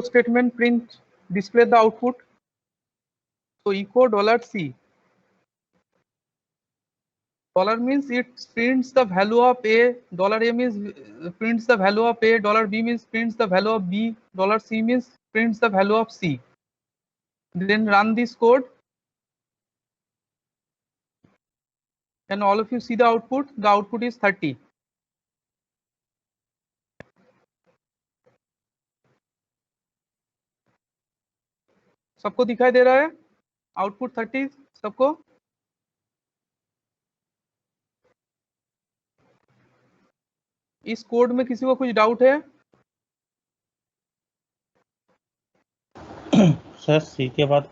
statement print display the output. So echo $C. Dollar means it prints the value of A, $A means prints the value of A, $B means prints the value of B, $C means prints the value of C. Then run this code and all of you see the output. The output is 30. सबको दिखाई दे रहा है output 30 सबको? इस code में किसी को कुछ डाउट है? सर सी के बाद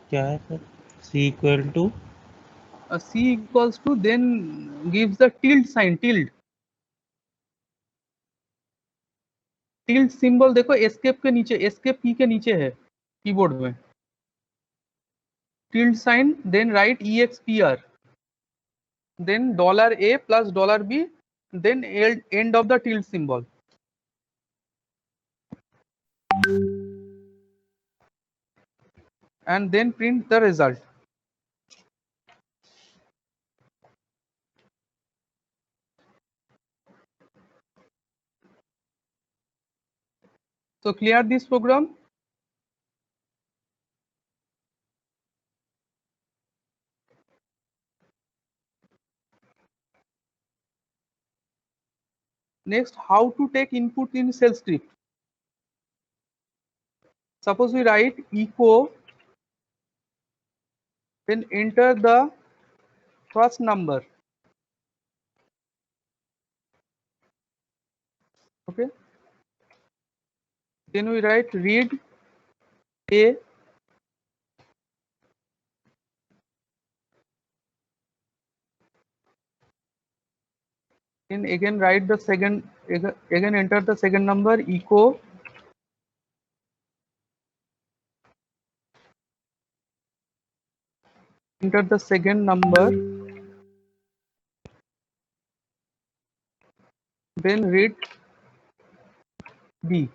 क्या है sir? C equal to C equals to then gives the tilde sign, tilde symbol देखो एस्केप के नीचे, एस्केप की के नीचे है कीबोर्ड में, tilde sign, then write EXPR, then $A plus $B, then end of the tilde symbol. And then print the result. So clear this program. Next, how to take input in shell script. Suppose we write echo, then enter the first number. Okay. Then we write read A, then again write the second, again enter the second number, echo, enter the second number, then read B,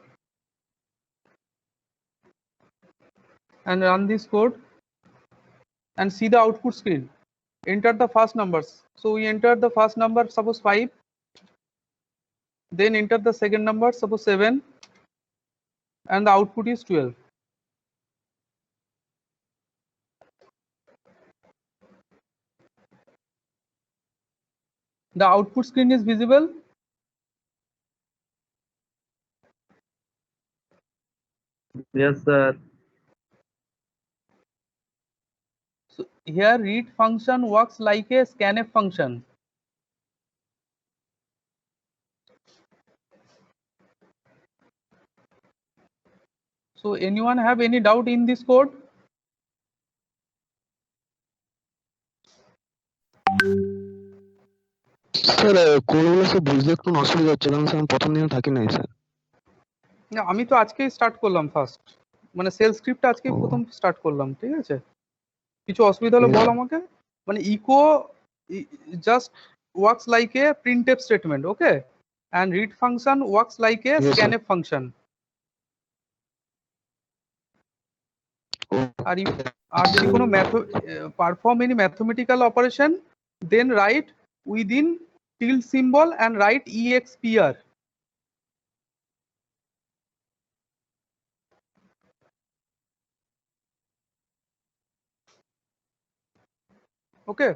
and run this code and see the output screen. Enter the first numbers. So we enter the first number, suppose 5, then enter the second number, suppose 7, and the output is 12. The output screen is visible. Yes, sir. So here read function works like a scanf function. So anyone have any doubt in this code? Sir কোডগুলো সব বুঝতে একটু অসুবিধা হচ্ছে কারণ sir প্রথম দিনে থাকি নাই স্যার। না আমি তো আজকেই স্টার্ট করলাম ফার্স্ট, মানে সেল স্ক্রিপ্ট আজকেই প্রথম স্টার্ট করলাম, ঠিক আছে? কিছু অসুবিধা হলে বল আমাকে। মানে echo just works like a printf statement, okay, and read function works like a scanf function. আর যদি কোনো perform any mathematical operation, then write within tilde symbol and write EXPR. Okay,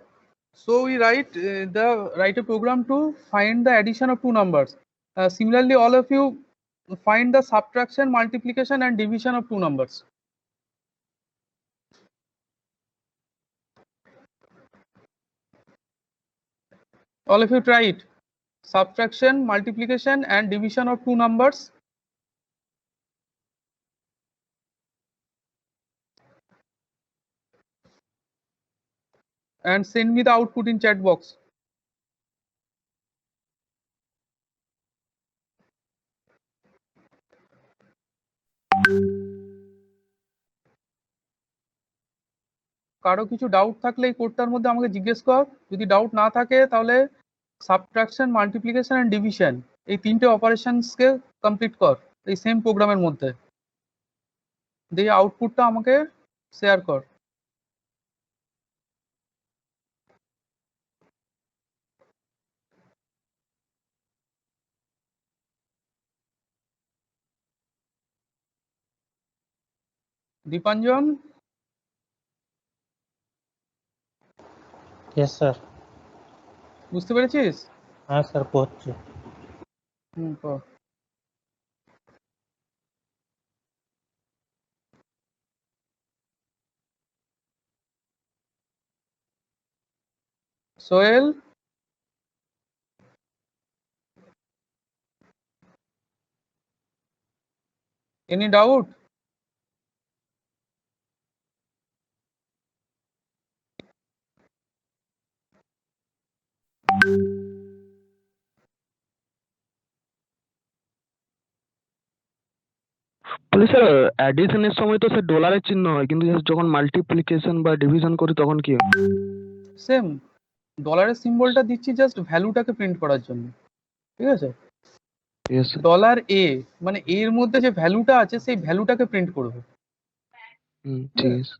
so we write a program to find the addition of two numbers. Similarly, all of you find the subtraction, multiplication and division of two numbers. All of you try it. Subtraction, multiplication and division of two numbers. And send me the output in chat box. কারো কিছু doubt থাকলে এই কোডটার মধ্যে আমাকে জিজ্ঞেস কর। যদি doubt না থাকে তাহলে সাবট্রাকশন, মাল্টিপ্লিকেশন এন্ড ডিভিশন এই তিনটে অপারেশনসকে কমপ্লিট কর এই সেম প্রোগ্রামের মধ্যে। দিয়ে আউটপুটটা আমাকে শেয়ার কর। Dipanjan, yes sir. বুঝতে পেরেছিস? हाँ सर पहुँचे। কর। Sohel, any doubt? বলি স্যার, অ্যাডিশনের সময় তো স্যার ডলারের চিহ্ন হয়, কিন্তু just যখন মাল্টিপ্লিকেশন বা ডিভিশন করি তখন কি হয়? সেম, ডলারের সিম্বলটা দিচ্ছি জাস্ট ভ্যালুটাকে প্রিন্ট করার জন্য, ঠিক আছে? Yes, sir. ডলার এ মানে এর মধ্যে যে ভ্যালুটা আছে সেই ভ্যালুটাকে প্রিন্ট করবে। ঠিক আছে।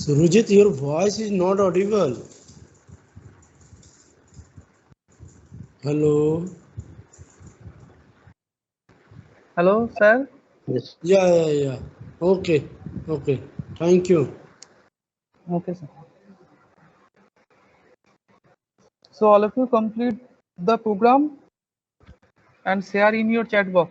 Surujit, your voice is not audible. Hello. Hello sir. Yes. Yeah. Okay. Thank you. Okay, sir. So all of you complete the program and share in your chat box.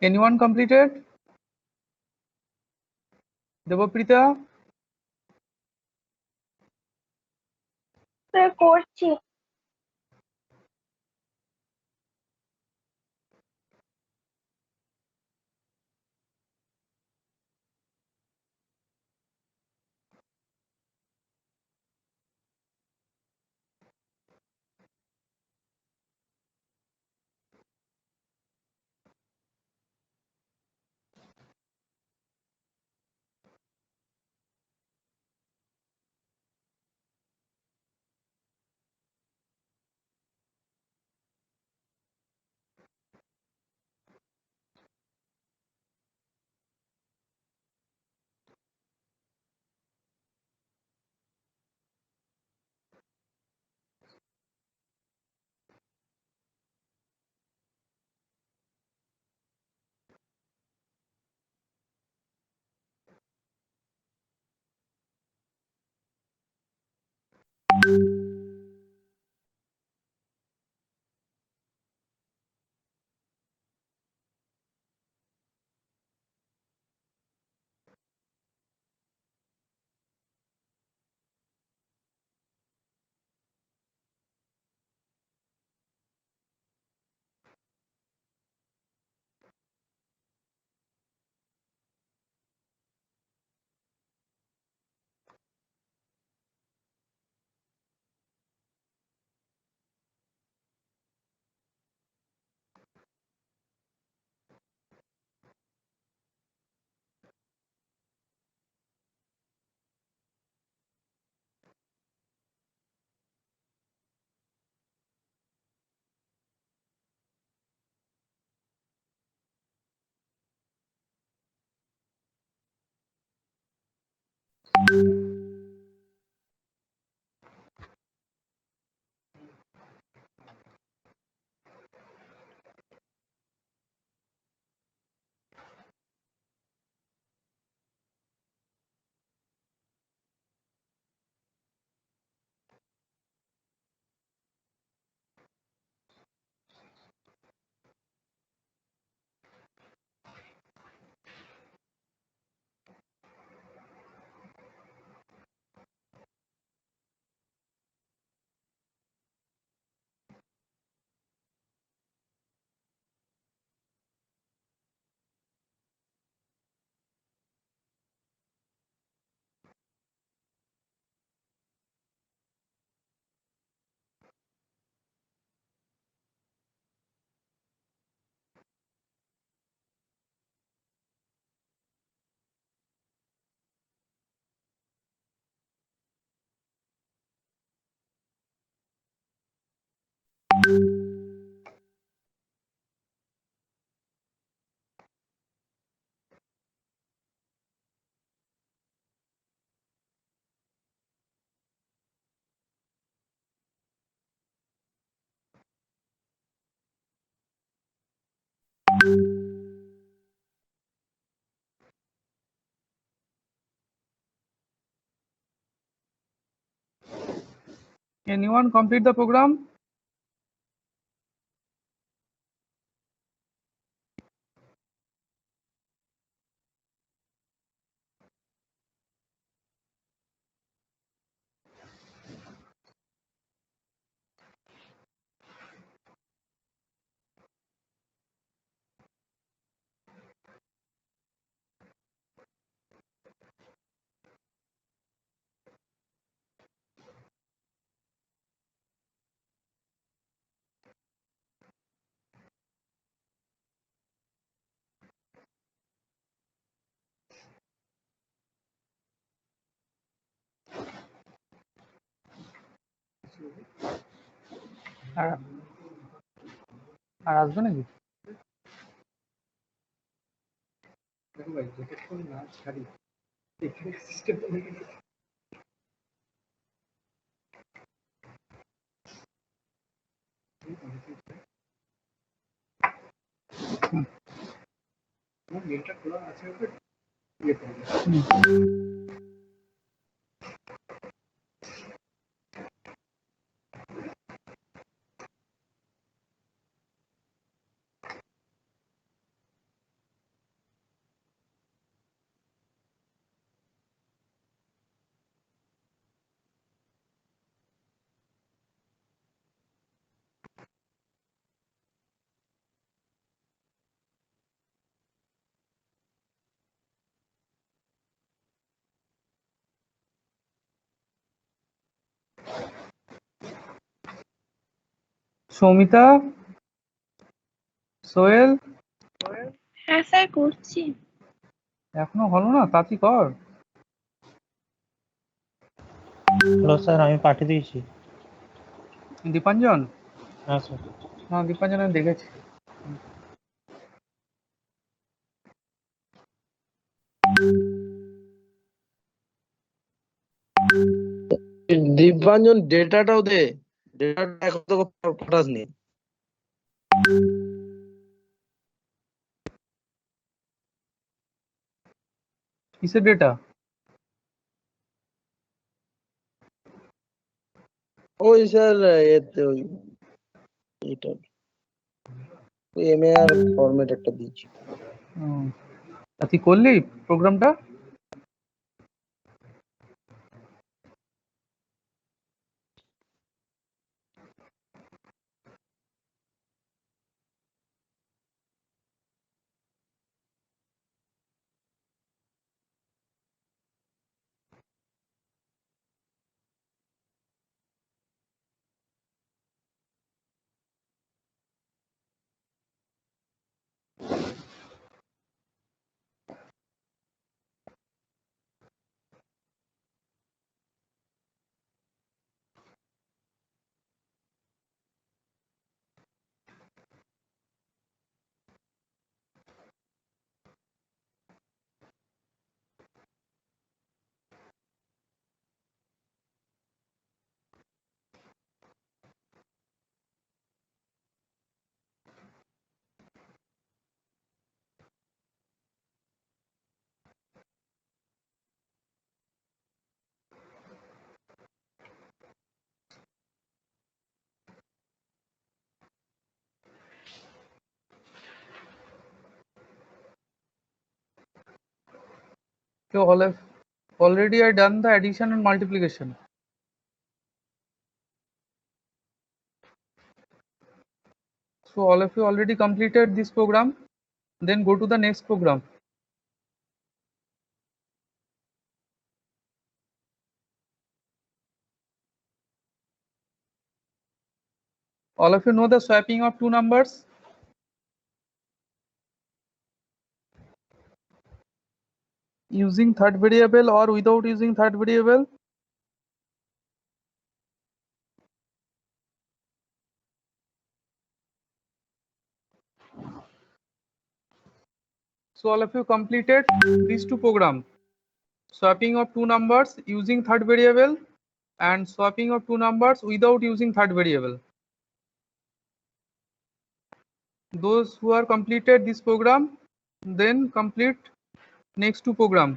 Anyone completed? Debprita? Sir করছি। Anyone complete the program? আর আর আসবে নাকি? সৌমিতা, সোহেল, হ্যাঁ sir করছি। এখনো হলো না? তাড়াতাড়ি কর। হ্যালো স্যার, আমি পাঠিয়ে দিয়েছি। দীপাঞ্জন? হ্যাঁ স্যার। হ্যাঁ দীপাঞ্জন আমি দেখেছি। দীপাঞ্জন ডেটাটাও দে, ডেটাটা এখন তো পাঠাসনি। কিসের ডেটা? ওই স্যার এতে ওই এটা এমএআর ফরম্যাট একটা দিচ্ছি। তুই করলি প্রোগ্রামটা? So already I done the addition and multiplication. So all of you already completed this program. Then go to the next program. All of you know the swapping of two numbers. Using third variable or without using third variable. So all of you completed these two programs. Swapping of two numbers using third variable and swapping of two numbers without using third variable. Those who are completed this program, then complete next two program.